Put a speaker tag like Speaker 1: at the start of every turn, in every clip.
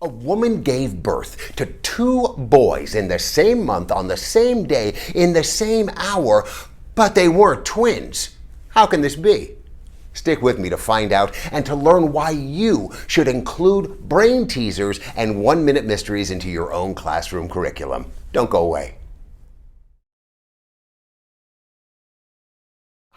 Speaker 1: A woman gave birth to two boys in the same month, on the same day, in the same hour, but they weren't twins. How can this be? Stick with me to find out and to learn why you should include brain teasers and 1-minute mysteries into your own classroom curriculum. Don't go away.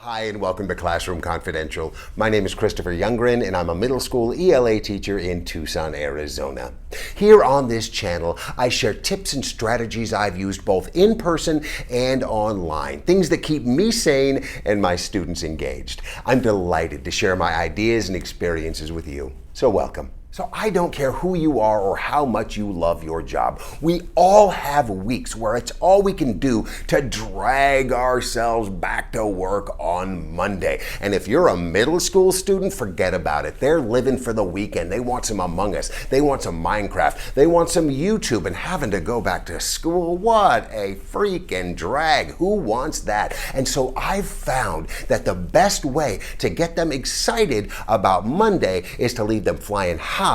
Speaker 1: Hi and welcome to Classroom Confidential. My name is Christopher Youngren and I'm a middle school ELA teacher in Tucson, Arizona. Here on this channel, I share tips and strategies I've used both in person and online, things that keep me sane and my students engaged. I'm delighted to share my ideas and experiences with you, so welcome. So I don't care who you are or how much you love your job. We all have weeks where it's all we can do to drag ourselves back to work on Monday. And if you're a middle school student, forget about it. They're living for the weekend. They want some Among Us. They want some Minecraft. They want some YouTube, and having to go back to school. What a freaking drag. Who wants that? And so I've found that the best way to get them excited about Monday is to leave them flying high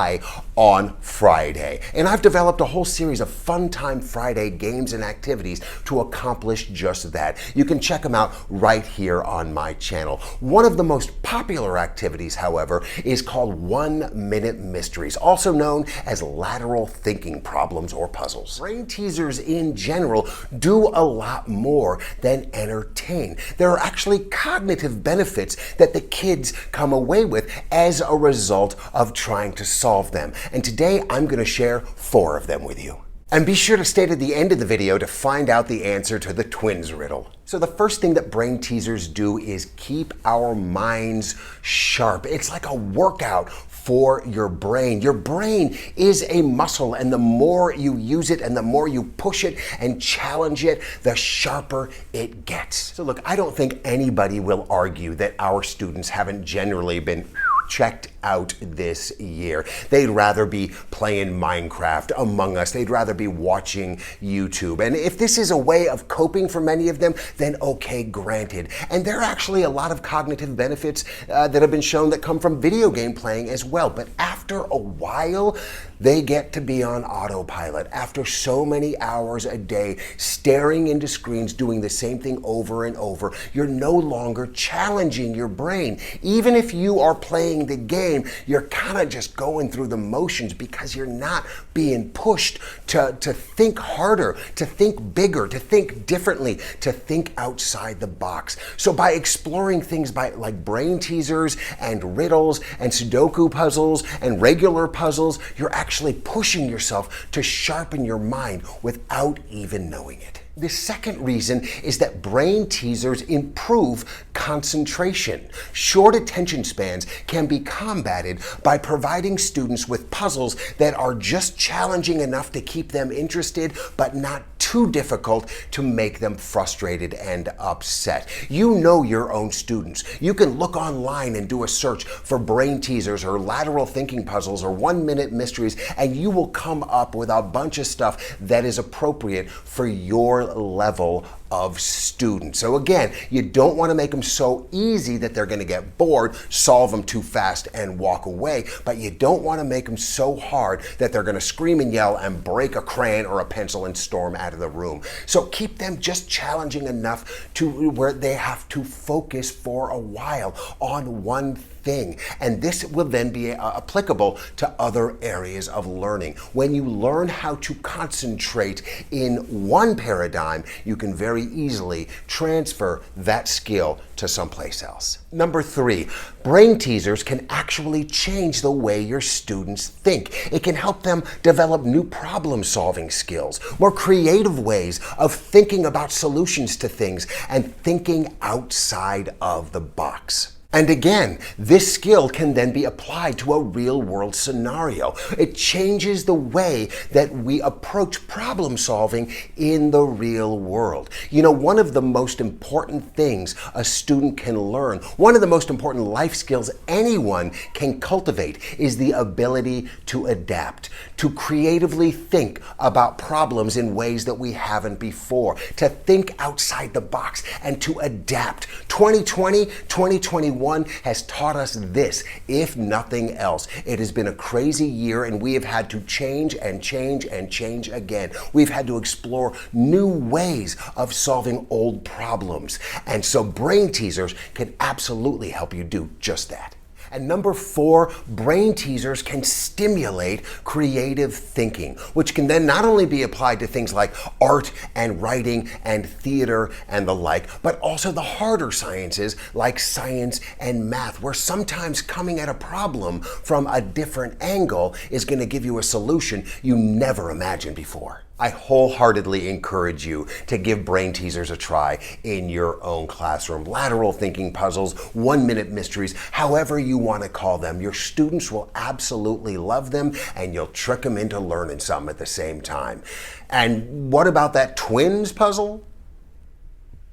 Speaker 1: on Friday. And I've developed a whole series of Fun Time Friday games and activities to accomplish just that. You can check them out right here on my channel. One of the most popular activities, however, is called 1-minute mysteries, also known as lateral thinking problems or puzzles. Brain teasers in general do a lot more than entertain. There are actually cognitive benefits that the kids come away with as a result of trying to solve them. And today I'm going to share 4 of them with you. And be sure to stay to the end of the video to find out the answer to the twins riddle. So the first thing that brain teasers do is keep our minds sharp. It's like a workout for your brain. Your brain is a muscle, and the more you use it and the more you push it and challenge it, the sharper it gets. So look, I don't think anybody will argue that our students haven't generally been checked out this year. They'd rather be playing Minecraft, Among Us. They'd rather be watching YouTube. And if this is a way of coping for many of them, then okay, granted. And there are actually a lot of cognitive benefits that have been shown that come from video game playing as well. But after a while, they get to be on autopilot. After so many hours a day staring into screens, doing the same thing over and over, you're no longer challenging your brain. Even if you are playing the game, you're kind of just going through the motions because you're not being pushed to think harder, to think bigger, to think differently, to think outside the box. So by exploring things like brain teasers and riddles and Sudoku puzzles and regular puzzles, you're actually pushing yourself to sharpen your mind without even knowing it. The second reason is that brain teasers improve concentration. Short attention spans can be combated by providing students with puzzles that are just challenging enough to keep them interested, but not too difficult to make them frustrated and upset. You know your own students. You can look online and do a search for brain teasers or lateral thinking puzzles or 1-minute mysteries, and you will come up with a bunch of stuff that is appropriate for your level of student. So again, you don't want to make them so easy that they're going to get bored, solve them too fast and walk away, but you don't want to make them so hard that they're going to scream and yell and break a crayon or a pencil and storm out of the room. So keep them just challenging enough to where they have to focus for a while on one thing. And this will then be applicable to other areas of learning. When you learn how to concentrate in one paradigm, you can very easily transfer that skill to someplace else. Number 3, brain teasers can actually change the way your students think. It can help them develop new problem-solving skills, more creative ways of thinking about solutions to things, and thinking outside of the box. And again, this skill can then be applied to a real-world scenario. It changes the way that we approach problem solving in the real world. You know, one of the most important things a student can learn, one of the most important life skills anyone can cultivate, is the ability to adapt, to creatively think about problems in ways that we haven't before, to think outside the box and to adapt. 2020, 2021, 2021 has taught us this, if nothing else. It has been a crazy year, and we have had to change and change and change again. We've had to explore new ways of solving old problems. And so brain teasers can absolutely help you do just that. And number 4, brain teasers can stimulate creative thinking, which can then not only be applied to things like art and writing and theater and the like, but also the harder sciences like science and math, where sometimes coming at a problem from a different angle is going to give you a solution you never imagined before. I wholeheartedly encourage you to give brain teasers a try in your own classroom. Lateral thinking puzzles, 1-minute mysteries, however you want to call them. Your students will absolutely love them, and you'll trick them into learning some at the same time. And what about that twins puzzle?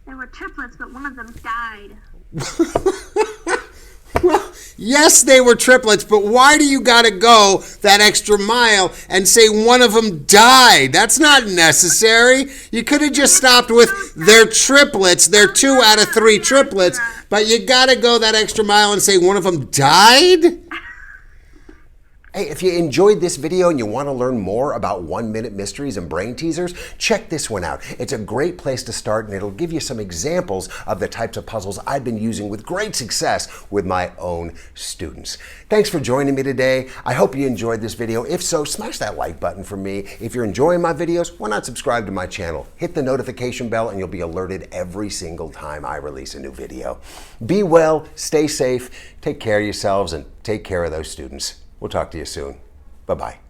Speaker 2: They were triplets, but one of them died.
Speaker 1: Well, yes, they were triplets, but why do you gotta go that extra mile and say one of them died? That's not necessary. You could have just stopped with they're triplets, they're 2 out of 3 triplets, but you gotta go that extra mile and say one of them died? Hey, if you enjoyed this video and you want to learn more about 1-minute mysteries and brain teasers, check this one out. It's a great place to start, and it'll give you some examples of the types of puzzles I've been using with great success with my own students. Thanks for joining me today. I hope you enjoyed this video. If so, smash that like button for me. If you're enjoying my videos, why not subscribe to my channel? Hit the notification bell and you'll be alerted every single time I release a new video. Be well, stay safe, take care of yourselves, and take care of those students. We'll talk to you soon. Bye-bye.